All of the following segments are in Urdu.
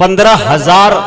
15,000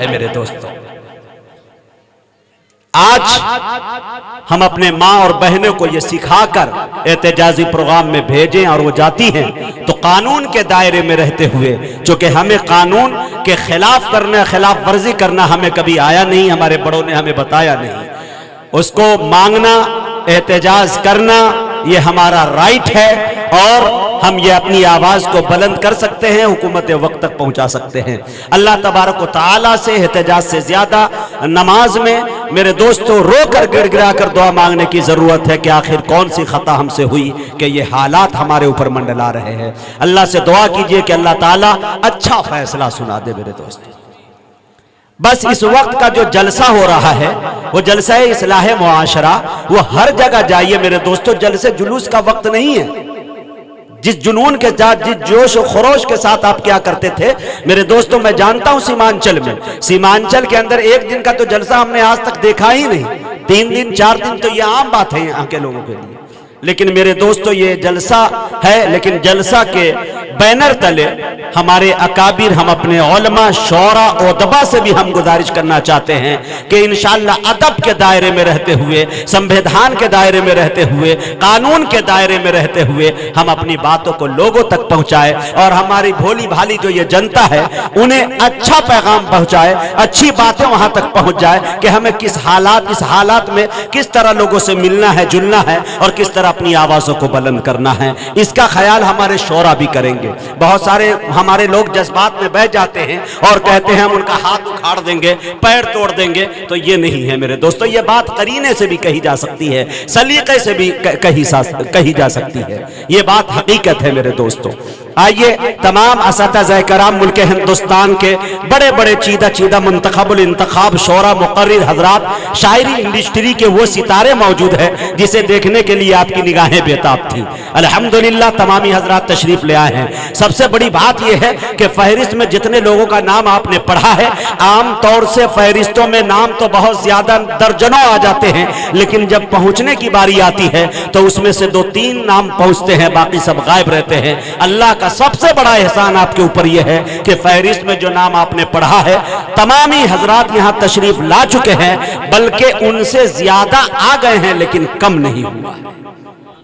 ہے میرے دوستوں۔ آج ہم اپنے ماں اور بہنوں کو یہ سکھا کر احتجاجی پروگرام میں بھیجیں اور وہ جاتی ہیں تو قانون کے دائرے میں رہتے ہوئے، چونکہ ہمیں قانون کے خلاف کرنا، خلاف ورزی کرنا ہمیں کبھی آیا نہیں، ہمارے بڑوں نے ہمیں بتایا نہیں۔ اس کو مانگنا، احتجاج کرنا یہ ہمارا رائٹ ہے، اور ہم یہ اپنی آواز کو بلند کر سکتے ہیں، حکومت وقت تک پہنچا سکتے ہیں۔ اللہ تبارک و تعالیٰ سے احتجاج سے زیادہ نماز میں میرے دوستوں رو کر گڑ گڑا کر دعا مانگنے کی ضرورت ہے کہ آخر کون سی خطا ہم سے ہوئی کہ یہ حالات ہمارے اوپر منڈلا رہے ہیں۔ اللہ سے دعا کیجئے کہ اللہ تعالیٰ اچھا فیصلہ سنا دے میرے دوستوں۔ بس اس وقت کا جو جلسہ ہو رہا ہے وہ جلسہ اصلاح معاشرہ، وہ ہر جگہ جائیے میرے دوستوں، جلسے جلوس کا وقت نہیں ہے۔ جس جنون کے ساتھ، جس جوش و خروش کے ساتھ آپ کیا کرتے تھے میرے دوستوں، میں جانتا ہوں سیمانچل کے اندر ایک دن کا تو جلسہ ہم نے آج تک دیکھا ہی نہیں، 3 دن 4 دن تو یہ عام بات ہے یہاں کے لوگوں کے لیے۔ لیکن میرے دوستوں یہ جلسہ ہے، لیکن جلسہ کے بینر تلے ہمارے اکابر، ہم اپنے علماء، شعراء، ادبا سے بھی ہم گزارش کرنا چاہتے ہیں کہ انشاءاللہ ادب کے دائرے میں رہتے ہوئے، سمویدھان کے دائرے میں رہتے ہوئے، قانون کے دائرے میں رہتے ہوئے ہم اپنی باتوں کو لوگوں تک پہنچائے، اور ہماری بھولی بھالی جو یہ جنتا ہے انہیں اچھا پیغام پہنچائے، اچھی باتیں وہاں تک پہنچ جائے کہ ہمیں کس حالات میں کس طرح لوگوں سے ملنا ہے، جلنا ہے، اور کس طرح اپنی آوازوں کو بلند کرنا ہے۔ اس کا خیال ہمارے شعراء بھی کریں گے۔ بہت سارے ہمارے لوگ جذبات میں بہ جاتے ہیں اور کہتے ہیں ہم ان کا ہاتھ اکھاڑ دیں گے، پیر توڑ دیں گے، تو یہ نہیں ہے میرے دوستو۔ یہ بات قرینے سے بھی کہی جا سکتی ہے، سلیقے سے بھی کہی جا سکتی ہے، یہ بات حقیقت ہے میرے دوستو۔ آئیے تمام اساتذہ کرام ملک ہندوستان کے بڑے بڑے چیدہ منتخب الانتخاب شعراء، مقرر حضرات، شاعری انڈسٹری کے وہ ستارے موجود ہیں جسے دیکھنے کے لیے آپ کی نگاہیں بیتاب تھیں۔ الحمدللہ تمامی حضرات تشریف لے آئے ہیں۔ سب سے بڑی بات یہ ہے کہ فہرست میں جتنے لوگوں کا نام آپ نے پڑھا ہے، عام طور سے فہرستوں میں نام تو بہت زیادہ درجنوں آ جاتے ہیں، لیکن جب پہنچنے کی باری آتی ہے تو اس میں سے 2-3 نام پہنچتے ہیں، باقی سب غائب رہتے ہیں۔ اللہ کا سب سے بڑا احسان آپ کے اوپر یہ ہے کہ فہرست میں جو نام آپ نے پڑھا ہے تمامی حضرات یہاں تشریف لا چکے ہیں، بلکہ ان سے زیادہ آ گئے ہیں لیکن کم نہیں ہوا۔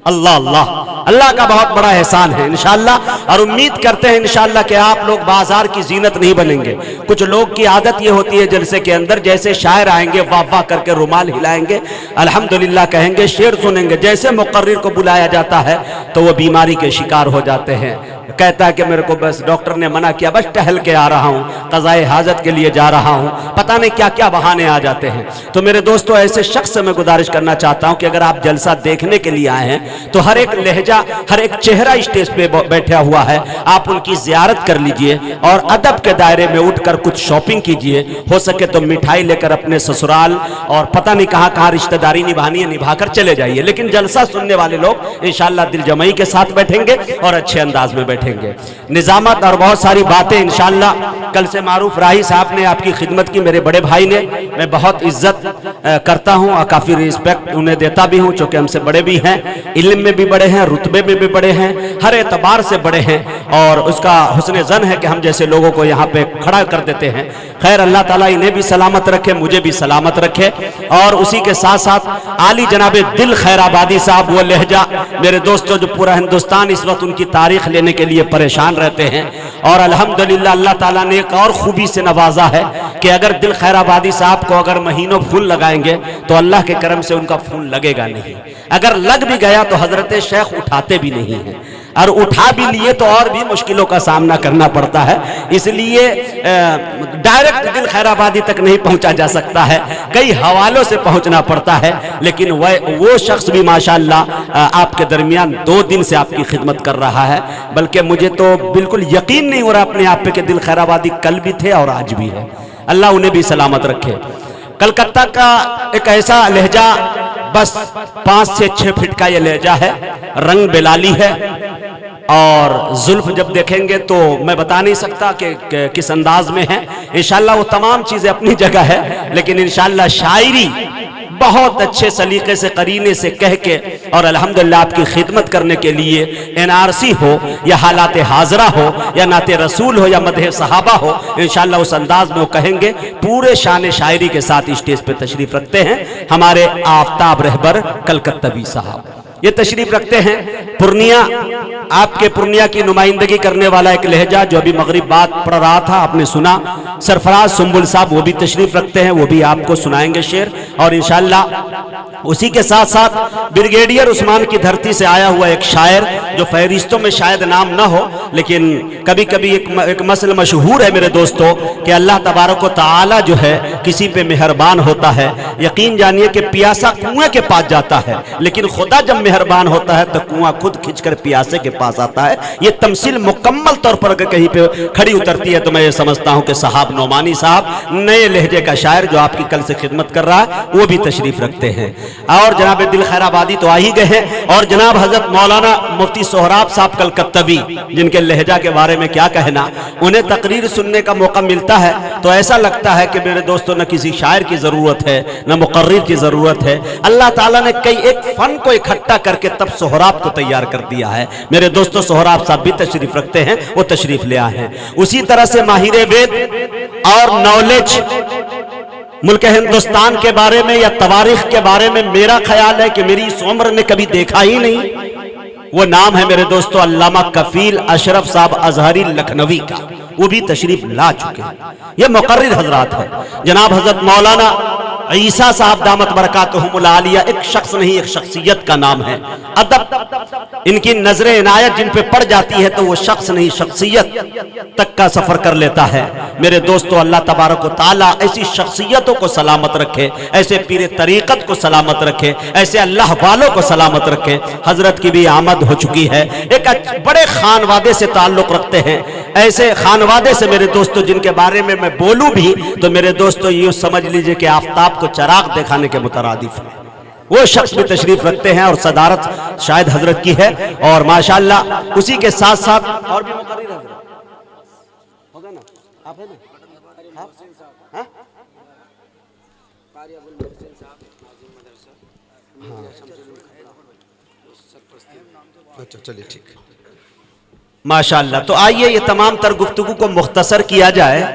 اللہ کا بہت بڑا احسان ہے انشاءاللہ، اور امید کرتے ہیں انشاءاللہ کہ آپ لوگ بازار کی زینت نہیں بنیں گے۔ کچھ لوگ کی عادت یہ ہوتی ہے جلسے کے اندر، جیسے شاعر آئیں گے واہ واہ کر کے رومال ہلائیں گے، الحمدللہ کہیں گے، شعر سنیں گے، جیسے مقرر کو بلایا جاتا ہے تو وہ بیماری کے شکار ہو جاتے ہیں، کہتا ہے کہ میرے کو بس ڈاکٹر نے منع کیا، بس ٹہل کے آ رہا ہوں، قضائے حاجت کے لیے جا رہا ہوں، پتہ نہیں کیا کیا بہانے آ جاتے ہیں۔ تو میرے دوستو ایسے شخص سے میں گزارش کرنا چاہتا ہوں کہ اگر آپ جلسہ دیکھنے کے لیے آئے ہیں تو ہر ایک لہجہ، ہر ایک چہرہ اسٹیج پہ بیٹھا ہوا ہے، آپ ان کی زیارت کر لیجئے اور ادب کے دائرے میں اٹھ کر کچھ شاپنگ کیجئے، ہو سکے تو مٹھائی لے کر اپنے سسرال اور پتہ نہیں کہاں رشتہ داری نبھانی ہے نبھا کر چلے جائیے، لیکن جلسہ سننے والے لوگ انشاءاللہ دل جمعی کے ساتھ بیٹھیں گے اور اچھے انداز میں بیٹھیں گے۔ نظامت اور بہت ساری باتیں انشاءاللہ کل سے معروف راہی صاحب نے آپ کی خدمت کی، میرے بڑے بھائی نے، میں بہت عزت کرتا ہوں اور کافی ریسپیکٹ انہیں دیتا بھی ہوں، چونکہ ہم سے بڑے بھی ہیں، علم میں بھی بڑے ہیں، رتبے میں بھی بڑے ہیں، ہر اعتبار سے بڑے ہیں، اور اس کا حسن ظن ہے کہ ہم جیسے لوگوں کو یہاں پہ کھڑا کر دیتے ہیں۔ خیر اللہ تعالیٰ انہیں بھی سلامت رکھے، مجھے بھی سلامت رکھے، اور اسی کے ساتھ ساتھ عالی جناب دل خیر آبادی صاحب، وہ لہجہ میرے دوستوں جو پورا ہندوستان اس وقت ان کی تاریخ لینے کے لیے پریشان رہتے ہیں، اور الحمدللہ اللہ تعالیٰ نے ایک اور خوبی سے نوازا ہے کہ اگر دل خیر آبادی صاحب کو اگر مہینوں پھول لگائیں گے تو اللہ کے کرم سے ان کا پھول لگے گا نہیں، اگر لگ بھی گیا تو حضرت شیخ اٹھاتے بھی نہیں ہیں، اور اٹھا بھی لیے تو اور بھی مشکلوں کا سامنا کرنا پڑتا ہے، اس لیے ڈائریکٹ دل خیر آبادی تک نہیں پہنچا جا سکتا ہے، کئی حوالوں سے پہنچنا پڑتا ہے، لیکن وہ شخص بھی ماشاءاللہ آپ کے درمیان 2 دن سے آپ کی خدمت کر رہا ہے، بلکہ مجھے تو بالکل یقین نہیں ہو رہا اپنے آپ پہ کہ دل خیر آبادی کل بھی تھے اور آج بھی ہے، اللہ انہیں بھی سلامت رکھے۔ کلکتہ کا ایک ایسا لہجہ، بس 5 سے 6 فٹ کا یہ لہجہ ہے، رنگ بلالی ہے، اور زلف جب دیکھیں گے تو میں بتا نہیں سکتا کہ کس انداز میں ہے، انشاءاللہ وہ تمام چیزیں اپنی جگہ ہے، لیکن انشاءاللہ شاعری بہت اچھے سلیقے سے قرینے سے کہہ کے اور الحمدللہ آپ کی خدمت کرنے کے لیے NRC ہو یا حالات حاضرہ ہو یا نعت رسول ہو یا مدح صحابہ ہو، انشاءاللہ اس انداز میں وہ کہیں گے۔ پورے شان شاعری کے ساتھ اسٹیج پہ تشریف رکھتے ہیں ہمارے آفتاب رہبر کلکتوی صاحب۔ یہ تشریف رکھتے ہیں پورنیہ، آپ کے پورنیہ کی نمائندگی کرنے والا ایک لہجہ جو ابھی مغرب بات پڑھ رہا تھا آپ نے سنا، سرفراز سنبل صاحب وہ بھی تشریف رکھتے ہیں، وہ بھی آپ کو سنائیں گے شعر۔ اور انشاءاللہ اسی کے ساتھ ساتھ بریگیڈیئر عثمان کی دھرتی سے آیا ہوا ایک شاعر جو فہرستوں میں شاید نام نہ ہو، لیکن کبھی کبھی ایک مسئلہ مشہور ہے میرے دوستو کہ اللہ تبارک و تعالی جو ہے کسی پہ مہربان ہوتا ہے۔ یقین جانیے کہ پیاسا کنویں کے پاس جاتا ہے، لیکن خدا جب مہربان ہوتا ہے تو کنواں خود کھنچ کر پیاسے کے پاس آتا ہے۔ یہ تمثیل مکمل طور پر اگر کہیں پہ کھڑی اترتی ہے تو میں یہ سمجھتا ہوں کہ صاحب نعمانی صاحب نئے لہجے کا شاعر جو آپ کی کل سے خدمت کر رہا ہے وہ بھی تشریف رکھتے ہیں۔ اور جناب دل خیر آبادی تو آ ہی گئے ہیں، اور جناب حضرت مولانا مفتی سہراب صاحب کلکتوی جن کے لہجہ کے بارے میں کیا کہنا، انہیں تقریر سننے کا موقع ملتا ہے تو ایسا لگتا ہے کہ میرے دوستوں نہ کسی شاعر کی ضرورت ہے نہ مقرر کی ضرورت ہے، اللہ تعالیٰ نے کئی ایک فن کو اکٹھا کر کے تب سہراب کو تیار کر دیا ہے۔ میرے دوستو سہراب صاحب بھی تشریف رکھتے ہیں، وہ تشریف لے آئے ہیں۔ اسی طرح سے ماہر وید اور نالج ملک ہندوستان کے بارے میں یا تواریخ کے بارے میں میرا خیال ہے کہ میری اس عمر نے کبھی دیکھا ہی نہیں، وہ نام ہے میرے دوستو علامہ کفیل اشرف صاحب ازہری لکھنوی کا، وہ بھی تشریف لا چکے ہیں۔ یہ مقرر حضرات ہے۔ جناب حضرت مولانا عیسیٰ صاحب دامت برکاتہم العالیہ ایک شخص نہیں ایک شخصیت کا نام ہے۔ ادب ان کی نظر عنایت جن پہ پڑ جاتی ہے تو وہ شخص نہیں شخصیت تک کا سفر کر لیتا ہے۔ میرے دوستو اللہ تبارک و تعالیٰ ایسی شخصیتوں کو سلامت رکھے، ایسے پیر طریقت کو سلامت رکھے، ایسے اللہ والوں کو سلامت رکھے۔ حضرت کی بھی آمد ہو چکی ہے، ایک بڑے خانوادے سے تعلق رکھتے ہیں، ایسے خانوادے سے میرے دوستو جن کے بارے میں میں بولوں بھی تو میرے دوستو یہ سمجھ لیجئے کہ آفتاب کو چراغ دکھانے کے مترادف ہے۔ وہ شخص بھی تشریف رکھتے ہیں اور صدارت شاید حضرت کی ہے، اور ماشاءاللہ اسی کے ساتھ ساتھ اور بھی مقرر حضرت ہوگا نا، آپ ہیں نا، اچھا چلیے ٹھیک، ماشاءاللہ۔ تو آئیے یہ تمام تر گفتگو کو مختصر کیا جائے۔